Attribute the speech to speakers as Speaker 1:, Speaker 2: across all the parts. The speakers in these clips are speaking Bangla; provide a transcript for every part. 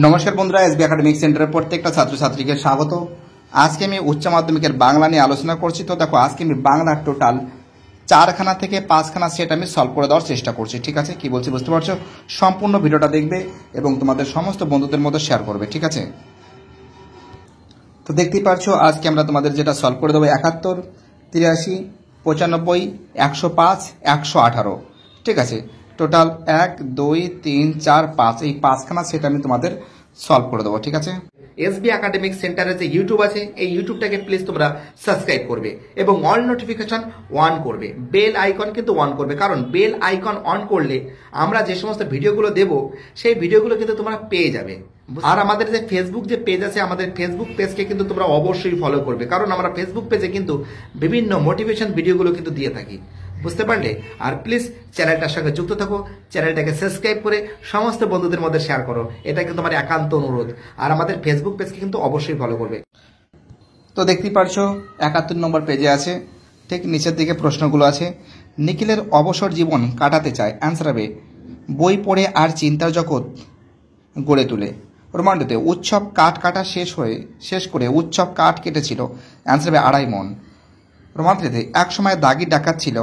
Speaker 1: নমস্কার বন্ধুরা, এসবি একাডেমিক সেন্টারের প্রত্যেকটা ছাত্রছাত্রীকে স্বাগত। আজকে আমি উচ্চ মাধ্যমিকের বাংলা নিয়ে আলোচনা করছি। তো দেখো, আজকে আমি বাংলার টোটাল 4খানা থেকে 5খানা সেট আমি সলভ করে দেওয়ার চেষ্টা করছি। ঠিক আছে, কি বলছি বুঝতে পারছো? সম্পূর্ণ ভিডিওটা দেখবে এবং তোমাদের সমস্ত বন্ধুদের মধ্যে শেয়ার করবে। ঠিক আছে, তো দেখতেই পারছো আজকে আমরা তোমাদের যেটা সলভ করে দেবো 71, 83, 95, 105, 118। ঠিক আছে, টোটাল 1, 2, 3, 4, 5 এই 5খানা সেট আমি তোমাদের সলভ করে দেবো। ঠিক আছে, এসবি একাডেমিক সেন্টারের যে ইউটিউব আছে, এই ইউটিউবটাকে প্লিজ তোমরা সাবস্ক্রাইব করবে এবং অল নোটিফিকেশন অন করবে, বেল আইকন কিন্তু অন করবে, কারণ বেল আইকন অন করলে আমরা যে সমস্ত ভিডিওগুলো দেব সেই ভিডিওগুলো কিন্তু তোমরা পেয়ে যাবে। আর আমাদের যে ফেসবুক যে পেজ আছে, আমাদের ফেসবুক পেজকে কিন্তু তোমরা অবশ্যই ফলো করবে, কারণ আমরা ফেসবুক পেজে কিন্তু বিভিন্ন মোটিভেশন ভিডিওগুলো কিন্তু দিয়ে থাকি। বুঝতে পারলে? আর প্লিজ চ্যানেলটার সঙ্গে যুক্ত থাকো, চ্যানেলটাকে সাবস্ক্রাইব করে সমস্ত বন্ধুদের মধ্যে শেয়ার করো, এটা কিন্তু আমার একান্ত অনুরোধ। আর আমাদের ফেসবুক পেজকে কিন্তু অবশ্যই ফলো করবে। তো দেখতেই পারছো 71 নম্বর পেজে আছে, ঠিক নিচের দিকে প্রশ্নগুলো আছে। নিখিলের অবসর জীবন কাটাতে চায়, অ্যান্সার হবে বই পড়ে আর চিন্তার জগৎ গড়ে তুলে। রোমান্ডুতে উৎসব কাঠ কাটা শেষ করে উৎসব কাঠ কেটেছিল, অ্যান্সার হবে 2.5 মণ। রোমান্ত্রিতে এক সময় দাগি ডাকাত ছিল,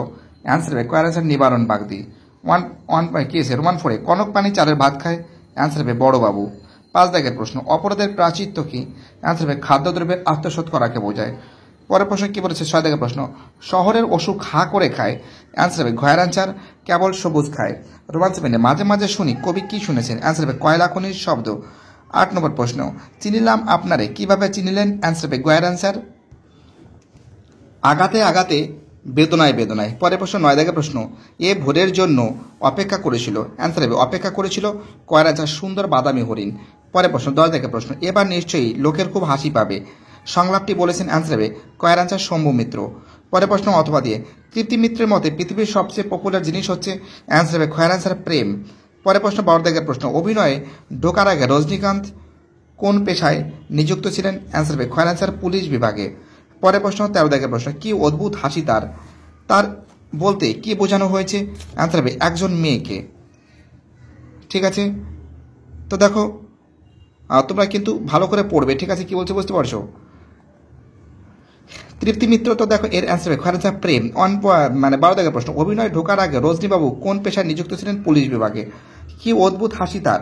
Speaker 1: অ্যান্সার হবে কয়ারাচার নিবারণ বাগদি। কি আছে রোমান 4-এ কনক পানি চালের ভাত খায়, অ্যান্সার হবে বড়বাবু। 5 দাগের প্রশ্ন, অপরাধের প্রাচিত্য কি, অ্যান্সার হবে খাদ্যদ্রব্যের আত্মসাৎ করাকে বোঝায়। পরের প্রশ্ন কি বলেছে? 6 দাগের প্রশ্ন, শহরের অসুখ হা করে খায়, অ্যান্সার হবে ঘয়ারাঞ্চার কেবল সবুজ খায়। রোমান 7-এ মাঝে মাঝে শুনি, কবি কি শুনেছেন, অ্যান্সার হবে কয়লা খনির শব্দ। 8 নম্বর প্রশ্ন, চিনিলাম আপনারে কিভাবে চিনিলেন, অ্যান্সার হবে গয়ারাঞ্চার আঘাতে আঘাতে বেদনায় বেদনায়। পরের প্রশ্ন 9 দাগের প্রশ্ন, এ ভোরের জন্য অপেক্ষা করেছিল, অ্যান্সার হবে অপেক্ষা করেছিল কয়রাচার সুন্দর বাদামি হরিণ। পরের প্রশ্ন 10 দাগের প্রশ্ন, এবার নিশ্চয়ই লোকের খুব হাসি পাবে, সংলাপটি বলেছেন, অ্যান্সার হবে কয়রাচার শম্ভু মিত্র। পরের প্রশ্ন অথবা দিয়ে, তৃপ্তি মিত্রের মতে পৃথিবীর সবচেয়ে পপুলার জিনিস হচ্ছে, অ্যান্সার হবে খয়রাচার প্রেম। পরের প্রশ্ন 12 দাগের প্রশ্ন, অভিনয়ে ঢোকার আগে রজনীকান্ত কোন পেশায় নিযুক্ত ছিলেন, অ্যান্সার হবে খয়রাচার পুলিশ বিভাগে। পরের প্রশ্ন 13 দাগের প্রশ্ন, কি অদ্ভুত হাসি তার, তার বলতে কি বোঝানো হয়েছে, অ্যান্সার হবে একজন মেয়েকে। ঠিক আছে, তো দেখো তোমরা কিন্তু ভালো করে পড়বে। ঠিক আছে, কি বলছে বুঝতে পারছো? তৃপ্তি মিত্র, তো দেখো এর অ্যান্সার হবে খয়রাচার প্রেম। 12 দাগের প্রশ্ন, অভিনয় ঢোকার আগে রজনীবাবু কোন পেশায় নিযুক্ত ছিলেন, পুলিশ বিভাগে। কি অদ্ভুত হাসি তার,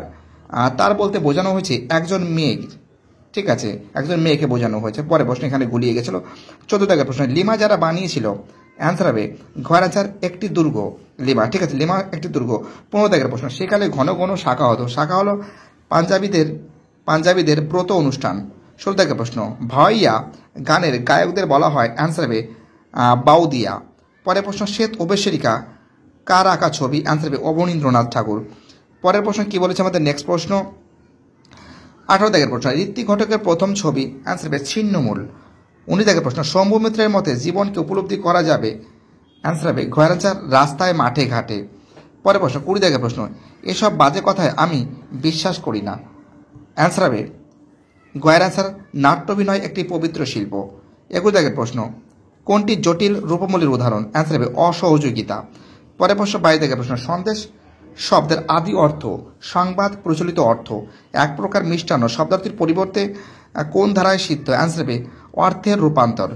Speaker 1: তার বলতে বোঝানো হয়েছে একজন মেয়ে। ঠিক আছে, একজন মেয়েকে বোঝানো হয়েছে। পরে প্রশ্ন এখানে গুলিয়ে গেছিল। 14 দাগের প্রশ্ন, লিমা যারা বানিয়েছিল, অ্যান্সার হবে ঘয়রাচার একটি দুর্গ লিমা। ঠিক আছে, লিমা একটি দুর্গ। 15 দাগের প্রশ্ন, সেকালে ঘন ঘন শাখা হতো, শাখা হলো পাঞ্জাবিদের ব্রত অনুষ্ঠান। 16 দাগের প্রশ্ন, ভাইয়া গানের গায়কদের বলা হয়, অ্যান্সার হবে বাউদিয়া। পরের প্রশ্ন, শ্বেত অবেশ্বরিকা কার আঁকা ছবি, অ্যান্সার হবে অবনীন্দ্রনাথ ঠাকুর। পরের প্রশ্ন কি বলেছে আমাদের নেক্সট প্রশ্ন 18 দাগের প্রশ্ন, ঋত্বিক ঘটকের প্রথম ছবি, অ্যান্সার হবে ছিন্নমূল। 19 দাগের প্রশ্ন, শম্ভু মিত্রের মতে জীবনকে উপলব্ধি করা যাবে, অ্যান্সার হবে ঘয়রাচার রাস্তায় মাঠে ঘাটে। পরের প্রশ্ন 20 দাগের প্রশ্ন, এসব বাজে কথায় আমি বিশ্বাস করি না, অ্যান্সার হবে ঘয়রাচার নাট্যাভিনয় একটি পবিত্র শিল্প। 21 দাগের প্রশ্ন, কোনটি জটিল রূপমূলের উদাহরণ, অ্যান্সার হবে অসহযোগিতা। পরের প্রশ্ন 22 দাগের প্রশ্ন, সন্দেশ শব্দের আদি অর্থ সংবাদ প্রচলিত অর্থ, এক প্রকার মিষ্টান্ন শব্দার্থীর পরিবর্তে কোন ধারায় সিদ্ধ, অ্যান্সার হবে অর্থের রূপান্তর।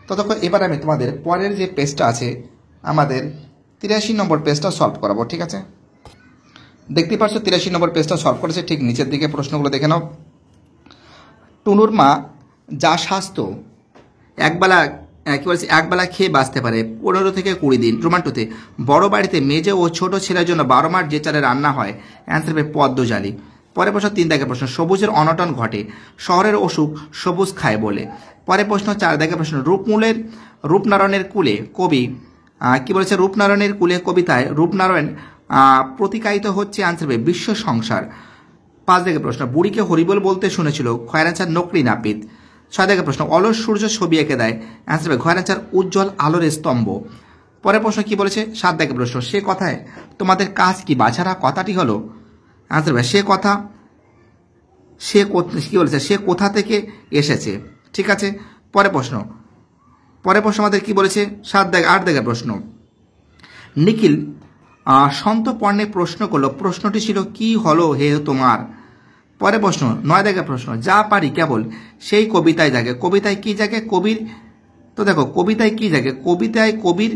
Speaker 1: তো দেখো এবার আমি তোমাদের পরের যে পেজটা আছে, আমাদের 83 নম্বর পেজটা সলভ করাবো। ঠিক আছে, দেখতে পাচ্ছ 83 নম্বর পেজটা সলভ করেছে। ঠিক নিচের দিকে প্রশ্নগুলো দেখে নাও। টুনুর মা যা স্বাস্থ্য একবেলা কি বলছে, একবেলা খেয়ে বাঁচতে পারে 15 থেকে 20 দিন। রোমান্টুতে বড় বাড়িতে মেজে ও ছোট ছেলের জন্য 12 মাস যে চালে রান্না হয়, অ্যান্সার হবে পদ্মজালি। পরের প্রশ্ন 3 দাগের প্রশ্ন, সবুজের অনটন ঘটে, শহরের অসুখ সবুজ খায় বলে। পরের প্রশ্ন 4 দাগের প্রশ্ন, রূপনারায়ণের কুলে কবি কি বলেছে, রূপনারায়ণের কুলে কবিতায় রূপনারায়ণ প্রতিকায়িত হচ্ছে, অ্যান্সার হবে বিশ্ব সংসার। 5 দাগের প্রশ্ন, বুড়িকে হরিবল বলতে শুনেছিল খয়রাচার নকরি নাপিত। 6 দাগের প্রশ্ন, অলস সূর্য ছবি এঁকে দেয়, অ্যান্সার হবে ঘয়রাচার উজ্জ্বল আলোর স্তম্ভ। পরের প্রশ্ন কি বলেছে? 7 দাগের প্রশ্ন, সে কথায় তোমাদের কাজ কি, বাছারা কথাটি হলো, অ্যান্সার হবে সে কথা কি বলেছে, সে কোথা থেকে এসেছে। ঠিক আছে, পরের প্রশ্ন আমাদের কি বলেছে? 8 দাগের প্রশ্ন, নিখিল সন্তপর্ণে প্রশ্ন করলো, প্রশ্নটি ছিল কি হলো হে তোমার। পরের প্রশ্ন 9 দাগের প্রশ্ন, যা পারি কেবল সেই কবিতায় জাগে। কবিতায় কি জাগে? কবির। তো দেখো কবিতায় কি জাগে? কবিতায় কবির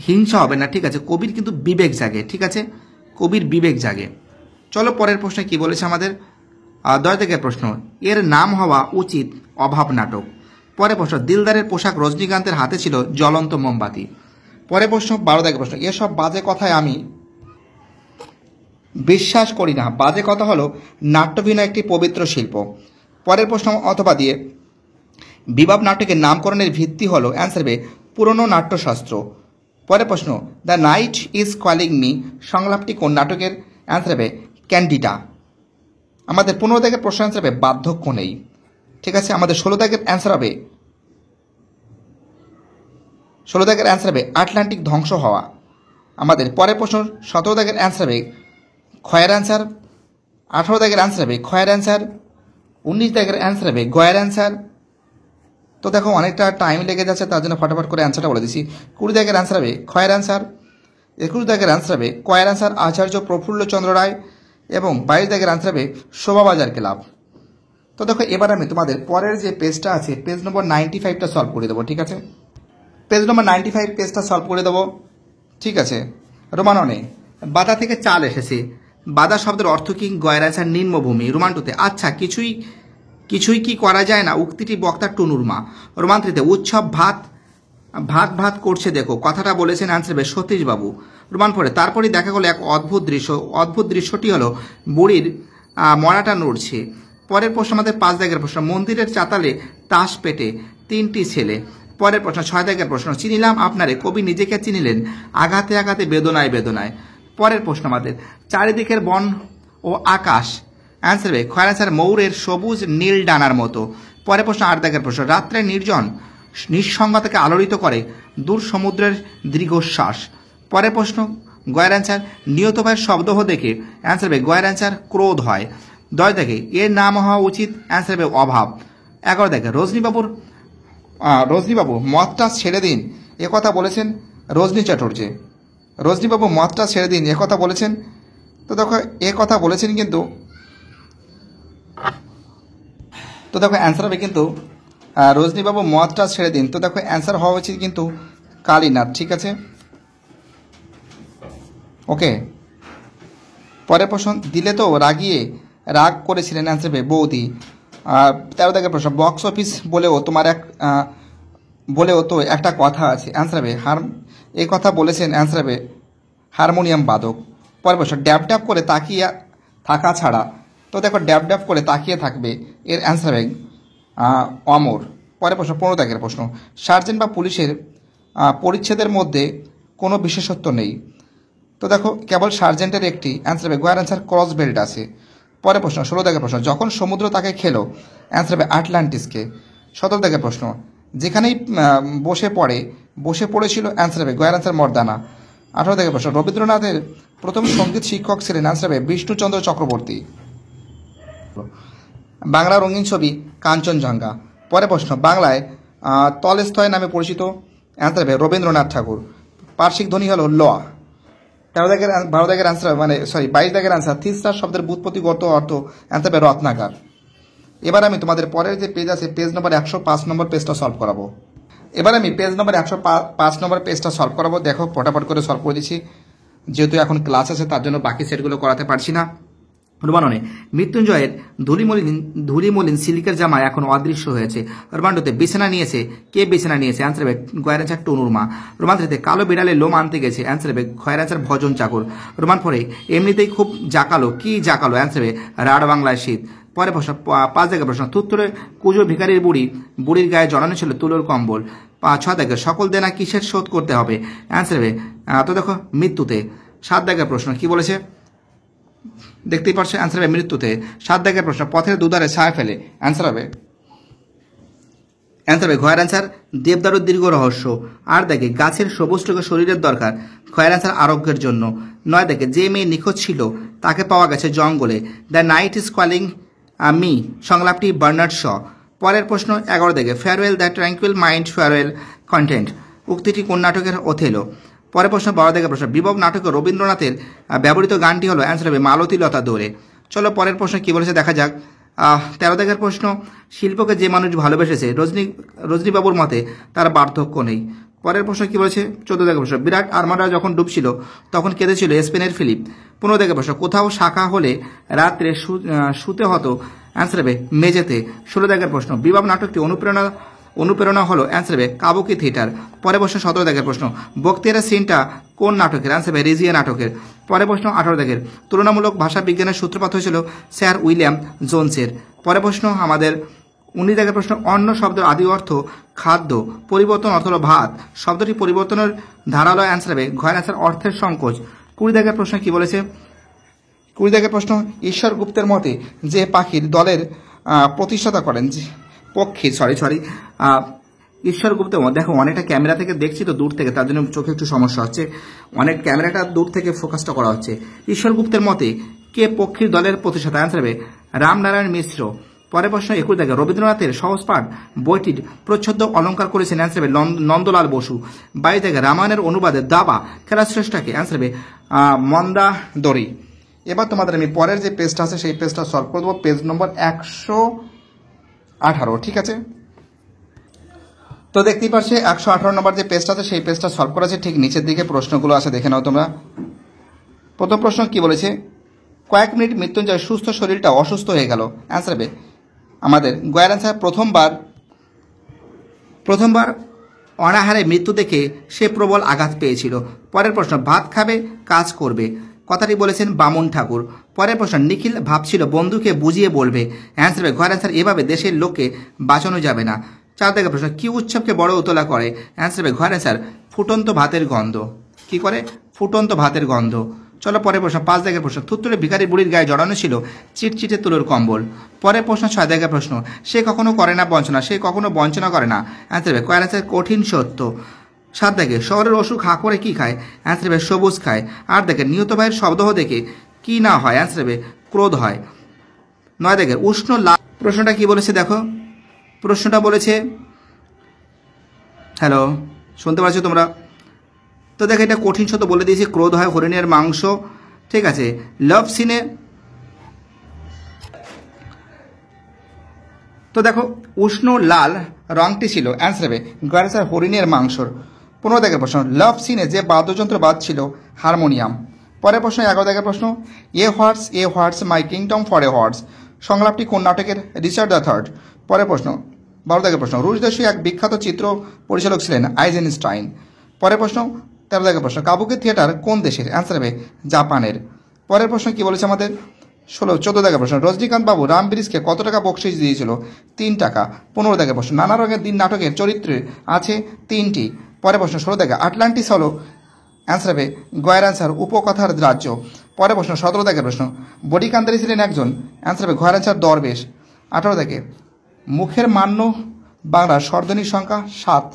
Speaker 1: হিংসা হবে না, ঠিক আছে, কবির কিন্তু বিবেক জাগে, ঠিক আছে, কবির বিবেক জাগে। চলো পরের প্রশ্নে কি বলেছে আমাদের। 10 দাগের প্রশ্ন, এর নাম হওয়া উচিত অভাব নাটক। পরের প্রশ্ন, দিলদারের পোশাক রজনীকান্তের হাতে ছিল জ্বলন্ত মোমবাতি। পরের প্রশ্ন 12 দাগের প্রশ্ন, এসব বাজে কথায় আমি বিশ্বাস করি না। বাজে কথা হলো নাট্যাভিনয় একটি পবিত্র শিল্প। পরের প্রশ্ন অথবা দিয়ে, বিবাব নাটকের নামকরণের ভিত্তি হলো অ্যান্সার বে পুরনো নাট্যশাস্ত্র। পরের প্রশ্ন, the night is calling me সংলাপটি কোন নাটকের? অ্যান্সার হবে ক্যান্ডিডা। আমাদের 15 দাগের প্রশ্ন অ্যান্সার হবে বার্ধক্য নেই, ঠিক আছে। আমাদের 16 দাগের অ্যান্সার হবে আটলান্টিক ধ্বংস হওয়া। আমাদের পরের প্রশ্ন 17 দাগের অ্যান্সার হবে ক্ষয়ের অ্যান্সার। 18 দাগের অ্যান্সার হবে ক্ষয়ের অ্যান্সার। 19 দাগের অ্যান্সার হবে গয়ের অ্যান্সার। তো দেখো অনেকটা টাইম লেগে যাচ্ছে, তার জন্য ফটাফট করে অ্যান্সারটা বলে দিচ্ছি। 20 দাগের অ্যান্সার হবে ক্ষয়ের অ্যান্সার। 21 দাগের অ্যান্সার হবে কয়ের অ্যান্সার আচার্য প্রফুল্লচন্দ্র রায়। এবং 22 দাগের অ্যান্সার হবে শোভাবাজার ক্লাব। তো দেখো এবার আমি তোমাদের পরের যে পেজটা আছে পেজ নম্বর 95টা সলভ করে দেবো, ঠিক আছে। পেজ নম্বর 95 পেজটা সলভ করে দেবো, ঠিক আছে। রোমাননে বাদা থেকে চাল এসেছে। বাদা শব্দের অর্থ কি? গয়ের অ্যান্সার নিম্নভূমি। রোমান্টুতে আচ্ছা কিছুই কি করা যায় না, উক্তিটি বক্তার টুনুর মা। রোমান্ত্রিতে উৎসব ভাত ভাত ভাত করছে দেখো, কথাটা বলেছেন অ্যান্সার হবে সতীশবাবু। রোমান পরে তারপরে দেখা গেলো এক অদ্ভুত দৃশ্য। অদ্ভুত দৃশ্যটি হলো বুড়ির মরাটা নড়ছে। পরের প্রশ্ন আমাদের 5 দাগের প্রশ্ন, মন্দিরের চাতালে তাস পেটে 3টি ছেলে। পরের প্রশ্ন 6 দাগের প্রশ্ন, চিনিলাম আপনারে, কবি নিজেকে চিনিলেন আঘাতে আঘাতে বেদনায় বেদনায়। পরের প্রশ্ন আমাদের চারিদিকের বন ও আকাশ। অ্যান্সার হবে খয়ের অ্যান্সার ময়ূরের সবুজ নীল ডানার মতো। পরের প্রশ্ন 8 দাগের প্রশ্ন, রাত্রে নির্জন নিঃসঙ্গতাকে আলোড়িত করে দূর সমুদ্রের দীর্ঘশ্বাস। পরের প্রশ্ন গয়ের অ্যান্সার নিয়ত ভাইয়ের শব্দ দেখে। অ্যান্সার হবে গয়ের অ্যান্সার ক্রোধ হয়। 10 দাগে এর নাম হওয়া উচিত। অ্যান্সার হবে অভাব। 11 দাগে রজনীবাবু মদটা ছেড়ে দিন একথা বলেছেন রজনী চ্যাটার্জি। রজনীবাবু মদটা ছেড়ে দিন একথা বলেছেন। তো দেখো কথা বলেছেন কিন্তু, তো দেখো অ্যান্সার হবে কিন্তু রজনীবাবু মদটা ছেড়ে দিন। তো দেখো অ্যান্সার হওয়া উচিত কিন্তু কালীনাথ, ঠিক আছে, ওকে। পরের প্রশ্ন, দিলে তো রাগিয়ে রাগ করেছিলেন। অ্যান্সার হবে বৌদি। 13 দাগের প্রশ্ন, বক্স অফিস বলেও তো একটা কথা আছে। অ্যান্সার হবে এই কথা বলেছেন। অ্যান্সার হবে হারমোনিয়াম বাদক। পরের প্রশ্ন, ড্যাব ড্যাব করে তাকিয়ে থাকা ছাড়া। তো দেখো ড্যাব ড্যাব করে তাকিয়ে থাকবে, এর অ্যান্সার হবে অমর। পরের প্রশ্ন 15 দাগের প্রশ্ন, সার্জেন্ট বা পুলিশের পরিচ্ছেদের মধ্যে কোনো বিশেষত্ব নেই। তো দেখো কেবল সার্জেন্টের একটি। অ্যান্সার হবে গয়ের অ্যান্সার ক্রস বেল্ট আছে। পরের প্রশ্ন 16 দাগের প্রশ্ন, যখন সমুদ্র তাকে খেলো। অ্যান্সার হবে আটলান্টিসকে। 17 দাগের প্রশ্ন, যেখানেই বসে পড়েছিল। অ্যান্সার হবে গয়ের অ্যান্সার মর্দানা। 18 দাগের প্রশ্ন, রবীন্দ্রনাথের প্রথম সঙ্গীত শিক্ষক ছিলেন। অ্যান্সার হবে বিষ্ণুচন্দ্র চক্রবর্তী। বাংলা রঙিন ছবি কাঞ্চনজঙ্ঘা। পরের প্রশ্ন, বাংলায় তলস্তয় নামে পরিচিত। অ্যান্সার হবে রবীন্দ্রনাথ ঠাকুর। পার্শ্বিক ধ্বনি হলো ল। 12 দাগের অ্যান্সার 22 দাগের অ্যান্সার থিস্টার শব্দের ব্যুৎপত্তি গত অর্থ। অ্যান্সার হবে রত্নাকার। এবার আমি তোমাদের পরের যে পেজ আছে পেজ নম্বর 105 নম্বর পেজটা সলভ করাবো। এবার আমি পেজ নম্বর 105 নম্বর পেজটা সলভ করাবো। দেখো ফটাফট করে সলভ করে দিচ্ছি, যেহেতু এখন ক্লাস আছে তার জন্য বাকি সেটগুলো করাতে পারছি না। রোমাননে মৃত্যুঞ্জয়ের ধুলিমলিন সিল্কের জামা এখন অদৃশ্য হয়েছে। রোমান্ডোতে বিছানা নিয়েছে, কে বিছানা নিয়েছে? অ্যান্সার হবে গয়ের অ্যান্সার টনুর মা। রোমান্ত্রিতে কালো বিড়ালে লোম আনতে গেছে। অ্যান্সার হবে খয়ের অ্যান্সার ভজন চাকর। রোমান পরে এমনিতেই খুব জাকালো, কি জাকালো? অ্যান্সার হবে রাঢ় বাংলায় শীত। পরে প্রশ্ন 5 দাগের প্রশ্ন, তুত্তরে কুজো ভিখারির বুড়ির গায়ে জড়ানো ছিল তুলোর কম্বল। 6 দাগের সকল দেনা কিসের শোধ করতে হবে? অ্যান্সার হবে তো দেখো মৃত্যুতে। 7 দাগের প্রশ্ন কি বলেছে দেখতেই পাচ্ছ, অ্যান্সার হবে মৃত্যুতে। 7 দাগের প্রশ্ন, পথের দুধারে ছায়া ফেলে। অ্যান্সার হবে ঘয়ের অ্যান্সার দেবদারুর দীর্ঘ রহস্য। 8 দাগে গাছের সবুজটুকু শরীরের দরকার। খয়ের অ্যান্সার আরোগ্যের জন্য। 9 দাগে যে মেয়ে নিখোঁজ ছিল তাকে পাওয়া গেছে জঙ্গলে। The night is calling me সংলাপটি বার্নার্ড শ। পরের প্রশ্ন 11 দাগে farewell the tranquil mind farewell content, উক্তিটি কোন নাটকের? ওথেলো। পরের প্রশ্ন 12 দাগের প্রশ্ন, বিভব নাটকে রবীন্দ্রনাথের ব্যবহৃত গানটি হলো। অ্যান্সার হবে মালতী লতা দৌড়ে। চলো পরের প্রশ্ন কি বলেছে দেখা যাক। 13 দাগের প্রশ্ন, শিল্পকে যে মানুষ ভালোবেসেছে রজনীবাবুর মতে তার বার্ধক্য নেই। পরের প্রশ্ন কি বলেছে? 14 দাগের প্রশ্ন, বিরাট আর্মাডা যখন ডুবছিল তখন কেঁদেছিল স্পেনের ফিলিপ। 15 দাগের প্রশ্ন, কোথাও শাখা হলে রাত্রে শুতে হতো অ্যান্সার হবে মেঝেতে। 16 দাগের প্রশ্ন, বিবাহ নাটকটি অনুপ্রেরণা হলো অ্যান্সার হবে কাবুকি থিয়েটার। পরে প্রশ্ন 17 দাগের প্রশ্ন, বক্তিয়ারের সিনটা কোন নাটকের? অ্যান্সার হবে রিজিয়া নাটকের। পরে প্রশ্ন 18 দাগের, তুলনামূলক ভাষা বিজ্ঞানের সূত্রপাত হয়েছিল স্যার উইলিয়াম জোনসের। পরে প্রশ্ন আমাদের 19 দাগের প্রশ্ন, অন্ন শব্দের আদি অর্থ খাদ্য, পরিবর্তন অর্থ হলো ভাত, শব্দটি পরিবর্তনের ধারালো অ্যান্সার হবে ঘয়ের অ্যান্সার অর্থের সংকোচ। 20 দাগের প্রশ্ন কি বলেছে? 20 দাগের প্রশ্ন, ঈশ্বর গুপ্তের মতে যে পাখির দলের প্রতিষ্ঠাতা করেন ঈশ্বর গুপ্ত, দেখো অনেকটা ক্যামেরা থেকে দেখছি তো দূর থেকে, তার জন্য চোখে একটু সমস্যা হচ্ছে, অনেক ক্যামেরাটা দূর থেকে ফোকাসটা করা হচ্ছে। ঈশ্বর গুপ্তের মতে কে পক্ষীর দলের প্রতিষ্ঠাতা? অ্যান্সার হবে রামনারায়ণ মিশ্র। পরে প্রশ্ন 21 দাগে, রবীন্দ্রনাথের সহজ পাঠ বইটির প্রচ্ছদ অলঙ্কার করেছেন? অ্যান্সার হবে নন্দলাল বসু। 22 দাগে, রামায়ণের অনুবাদে দাবা খেলা শ্রেষ্ঠাকে? অ্যান্সার হবে মন্দাদরি। এবার তোমাদের আমি পরের যে পেজটা আছে সেই পেজটা সলভ করে দেবো, পেজ নম্বর 118। ঠিক আছে, তো দেখতেই পাচ্ছি 118 নম্বর যে পেজটা আছে সেই পেজটা সলভ করা আছে। ঠিক নিচের দিকে প্রশ্নগুলো আছে, দেখে নাও তোমরা। প্রথম প্রশ্ন কি বলেছে? কয়েক মিনিট মৃত্যুঞ্জয় সুস্থ শরীরটা অসুস্থ হয়ে গেল। অ্যান্সার হবে আমাদের গয়ের অ্যান্সার প্রথমবার অনাহারে মৃত্যু দেখে সে প্রবল আঘাত পেয়েছিল। পরের প্রশ্ন, ভাত খাবে কাজ করবে, কথাটি বলেছেন বামুন ঠাকুর। পরের প্রশ্ন, নিখিল ভাবছিল বন্ধুকে বুঝিয়ে বলবে। অ্যান্সার হবে ঘয়ের অ্যান্সার এভাবে দেশের লোককে বাঁচানো যাবে না। 4 দাগের প্রশ্ন, কি উৎসবকে বড় উতলা করে? অ্যান্সার হবে ঘয়ের অ্যান্সার ফুটন্ত ভাতের গন্ধ। কি করে? ফুটন্ত ভাতের গন্ধ। চলো পরের প্রশ্ন 5 দাগের প্রশ্ন, থুত্তুরে ভিখারি বুড়ির গায়ে জড়ানো ছিল চিটচিটে তুলোর কম্বল। পরের প্রশ্ন 6 দাগের প্রশ্ন, সে কখনো করে না বঞ্চনা, সে কখনো বঞ্চনা করে না। অ্যান্সার হবে কয়ের অ্যান্সার কঠিন সত্য। 7 দাগে, শহরের অসুখ হা করে কি খায়? অ্যান্সার হবে সবুজ খায়। 8 দাগে, নিহত ভাইয়ের শব্দহ দেখে কি না হয়? অ্যান্সার হবে ক্রোধ হয়। 9 দাগে, উষ্ণ লাল, প্রশ্নটা কি বলেছে দেখো, প্রশ্নটা বলেছে, হ্যালো শুনতে পাচ্ছ তোমরা? তো দেখো এটা কঠিন সত্য বলে দিয়েছি, ক্রোধ হয় হরিণের মাংস। ঠিক আছে, লাভ সিনে, তো দেখো উষ্ণ লাল রংটি ছিল অ্যান্সার হবে গয়ের হরিণের মাংসর। 15 দাগের প্রশ্ন, লাভ সিনে যে বাদ্যযন্ত্র বাজছিল হারমোনিয়াম। পরের প্রশ্ন 11 দাগের প্রশ্ন, a what's my kingdom for a horse, সংলাপটি কোন নাটকের? Richard the third. পরের প্রশ্ন 12 দাগের প্রশ্ন, রুশ দেশীয় এক বিখ্যাত চিত্র পরিচালক ছিলেন আইজেনস্টাইন। পরের প্রশ্ন 13 দাগের প্রশ্ন, কাবুকি থিয়েটার কোন দেশের? অ্যান্সার হবে জাপানের। পরের প্রশ্ন কি বলেছে আমাদের? 14 দাগের প্রশ্ন, রজনীকান্ত বাবু রাম ব্রিজকে কত টাকা বকশিস দিয়েছিল? 3 টাকা। 15 দাগের প্রশ্ন, নানা রঙের দিন নাটকের চরিত্রে আছে 3টি। পরের প্রশ্ন 16 দাগে, আটলান্টিস হলো অ্যান্সার হবে গয়ের অ্যান্সার উপকথার রাজ্য। পরের প্রশ্ন 17 দাগের প্রশ্ন, বডিকান্দারি ছিলেন একজন? অ্যান্সার হবে গয়ের অ্যান্সার দরবেশ। 18 দাগে, মুখের মান্য বাংলার স্বরধ্বনির সংখ্যা 7,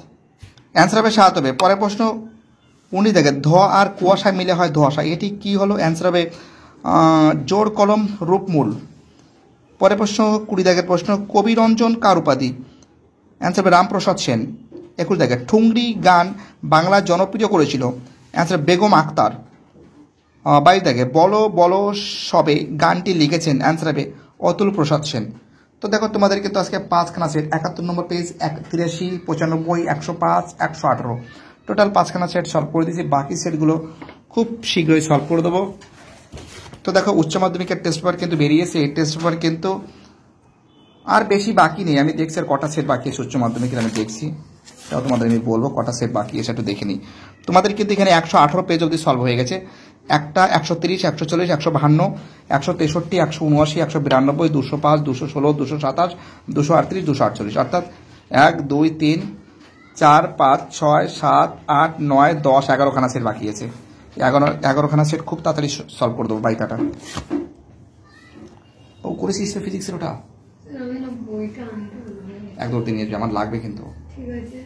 Speaker 1: অ্যান্সার হবে 7 হবে। পরের প্রশ্ন 19 দাগে, ধোয়া আর কুয়াশা মিলে হয় ধোঁয়াশা, এটি কি হলো? অ্যান্সার হবে জোর কলম রূপমূল। পরের প্রশ্ন 20 দাগের প্রশ্ন, কবিরঞ্জন কার উপাধি? অ্যান্সার হবে রামপ্রসাদ সেন। 21 দাগে, ঠুংরি গান বাংলা জনপ্রিয় করেছিল? অ্যান্সার বেগম আক্তার। 22 দাগে, বলো বলো সবে গানটি লিখেছেন? অ্যান্সার হবে অতুল প্রসাদ সেন। তো দেখো তোমাদের কিন্তু আজকে 5খানা সেট, 71 নম্বর পেজ, 83, 95, 105, 118, টোটাল 5খানা সেট সলভ করে দিয়েছি। বাকি সেটগুলো খুব শীঘ্রই সলভ করে দেবো। তো দেখো উচ্চ মাধ্যমিকের টেস্ট পেপার কিন্তু বেরিয়েছে, এই টেস্ট পেপার কিন্তু আর বেশি বাকি নেই। আমি দেখছি আর কটা সেট বাকি আছে উচ্চ মাধ্যমিকের, আমি দেখছি, তাও তোমাদের আমি বলবো কটা সেট বাকি আছে একটু দেখে নিই। তোমাদের কিন্তু এখানে 118 পেজ অবধি সলভ হয়ে গেছে। একটা 130, 140, 152, 163, 179, 192, 205, 216, 227, 238, 248, অর্থাৎ 1, 2, 3, 4, 5, 6, 7, 8, 9, 10, 11খানা সেট বাকি আছে। 11খানা সেট খুব তাড়াতাড়ি সলভ করে দেবো বাইকাটা। ও করেছিস ফিজিক্সের ওটা? 1, 2, 3 আমার লাগবে কিন্তু। ঠিক আছে।